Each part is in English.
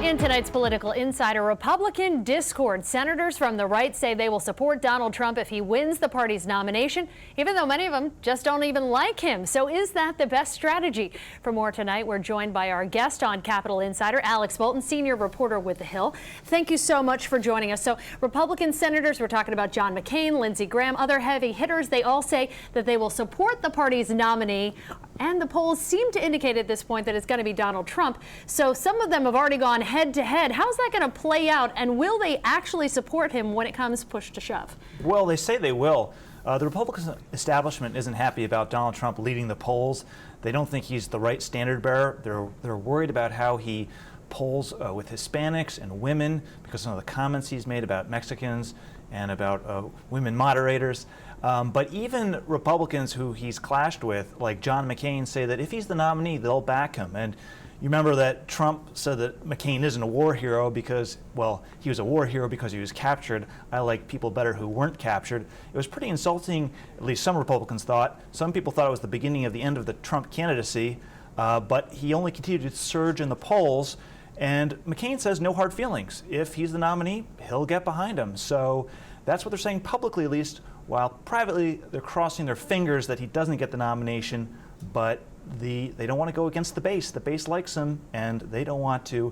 In tonight's Political Insider, Republican discord. Senators from the right say they will support Donald Trump if he wins the party's nomination, even though many of them just don't even like him. So is that the best strategy? For more tonight, we're joined by our guest on Capitol Insider, Alex Bolton, senior reporter with The Hill. Thank you so much for joining us. So Republican senators, we're talking about John McCain, Lindsey Graham, other heavy hitters. They all say that they will support the party's nominee. And the polls seem to indicate at this point that it's going to be Donald Trump. So some of them have already gone head to head. How's that going to play out? And will they actually support him when it comes push to shove? Well, they say they will. The Republican establishment isn't happy about Donald Trump leading the polls. They don't think he's the right standard bearer. They're worried about how he polls with Hispanics and women because of some of the comments he's made about Mexicans and about women moderators. But even Republicans who he's clashed with, like John McCain, say that if he's the nominee, they'll back him. And you remember that Trump said that McCain isn't a war hero because, well, he was a war hero because he was captured. I like people better who weren't captured. It was pretty insulting, at least some Republicans thought. Some people thought it was the beginning of the end of the Trump candidacy, but he only continued to surge in the polls. And McCain says no hard feelings. If he's the nominee, he'll get behind him. So that's what they're saying publicly, at least, while privately they're crossing their fingers that he doesn't get the nomination. But they don't want to go against the base. The base likes him, and they don't want to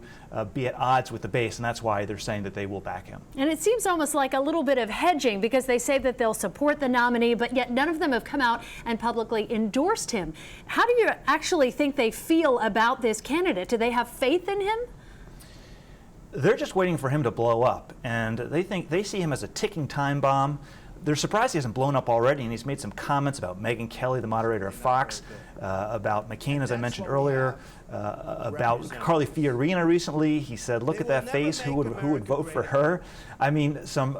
be at odds with the base, and that's why they're saying that they will back him. And it seems almost like a little bit of hedging because they say that they'll support the nominee, but yet none of them have come out and publicly endorsed him. How do you actually think they feel about this candidate? Do they have faith in him? They're just waiting for him to blow up, and they see him as a ticking time bomb. They're surprised he hasn't blown up already, and he's made some comments about Megyn Kelly, the moderator of Fox, about McCain, as I mentioned earlier, about Carly Fiorina recently. He said, "Look at that face. Who would vote for her?" I mean, some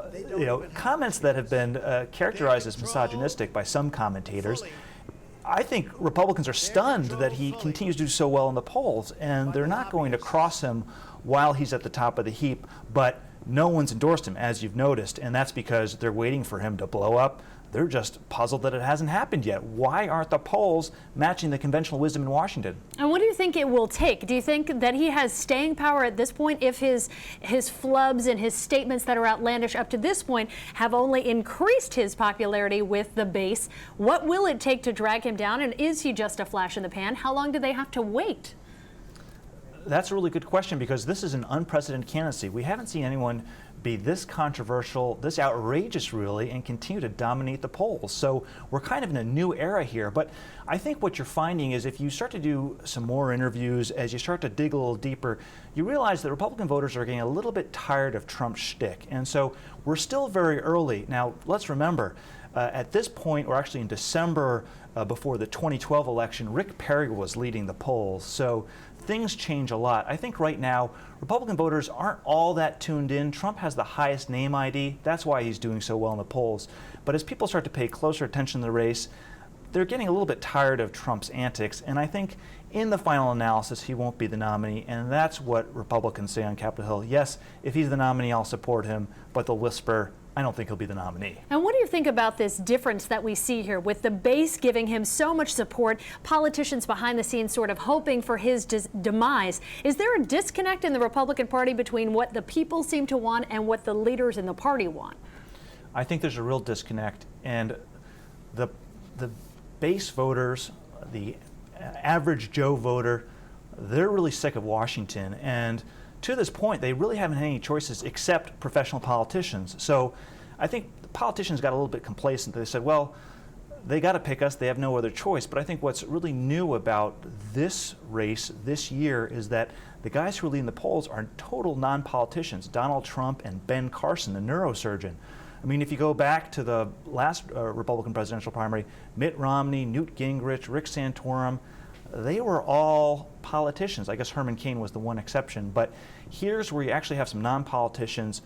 comments that have been characterized as misogynistic by some commentators. I think Republicans are stunned that he continues to do so well in the polls, and they're not going to cross him while he's at the top of the heap. But no one's endorsed him, as you've noticed, and that's because they're waiting for him to blow up. They're just puzzled that it hasn't happened yet. Why aren't the polls matching the conventional wisdom in Washington? And what do you think it will take? Do you think that he has staying power at this point if his flubs and his statements that are outlandish up to this point have only increased his popularity with the base? What will it take to drag him down, and is he just a flash in the pan? How long do they have to wait? That's a really good question because this is an unprecedented candidacy. We haven't seen anyone be this controversial, this outrageous really, and continue to dominate the polls. So we're kind of in a new era here. But I think what you're finding is if you start to do some more interviews, as you start to dig a little deeper, you realize that Republican voters are getting a little bit tired of Trump's shtick. And so we're still very early. Now, let's remember, at this point, or actually in December before the 2012 election, Rick Perry was leading the polls. So things change a lot. I think right now, Republican voters aren't all that tuned in. Trump has the highest name ID. That's why he's doing so well in the polls. But as people start to pay closer attention to the race, they're getting a little bit tired of Trump's antics. And I think in the final analysis, he won't be the nominee. And that's what Republicans say on Capitol Hill. Yes, if he's the nominee, I'll support him. But they'll whisper, I don't think he'll be the nominee. And what do you think about this difference that we see here with the base giving him so much support, politicians behind the scenes sort of hoping for his demise? Is there a disconnect in the Republican Party between what the people seem to want and what the leaders in the party want? I think there's a real disconnect, and the base voters, the average Joe voter, they're really sick of Washington, and to this point, they really haven't had any choices except professional politicians. So I think the politicians got a little bit complacent. They said, well, they got to pick us. They have no other choice. But I think what's really new about this race this year is that the guys who are leading the polls are total non-politicians. Donald Trump and Ben Carson, the neurosurgeon. I mean, if you go back to the last Republican presidential primary, Mitt Romney, Newt Gingrich, Rick Santorum, they were all politicians. I guess Herman Cain was the one exception. But here's where you actually have some non-politicians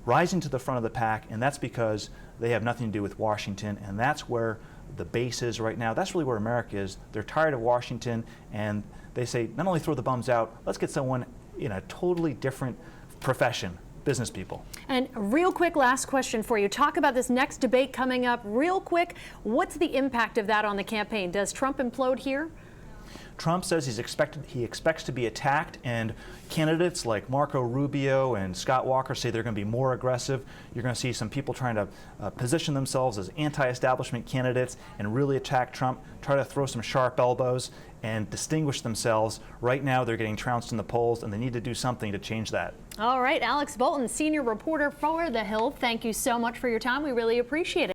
rising to the front of the pack, and that's because they have nothing to do with Washington, and that's where the base is right now. That's really where America is. They're tired of Washington, and they say, not only throw the bums out, let's get someone in a totally different profession. Business people. And real quick, last question for you. Talk about this next debate coming up real quick. What's the impact of that on the campaign? Does Trump implode here? Trump says he expects to be attacked, and candidates like Marco Rubio and Scott Walker say they're going to be more aggressive. You're going to see some people trying to position themselves as anti-establishment candidates and really attack Trump, try to throw some sharp elbows and distinguish themselves. Right now they're getting trounced in the polls, and they need to do something to change that. All right, Alex Bolton, senior reporter for The Hill, thank you so much for your time. We really appreciate it.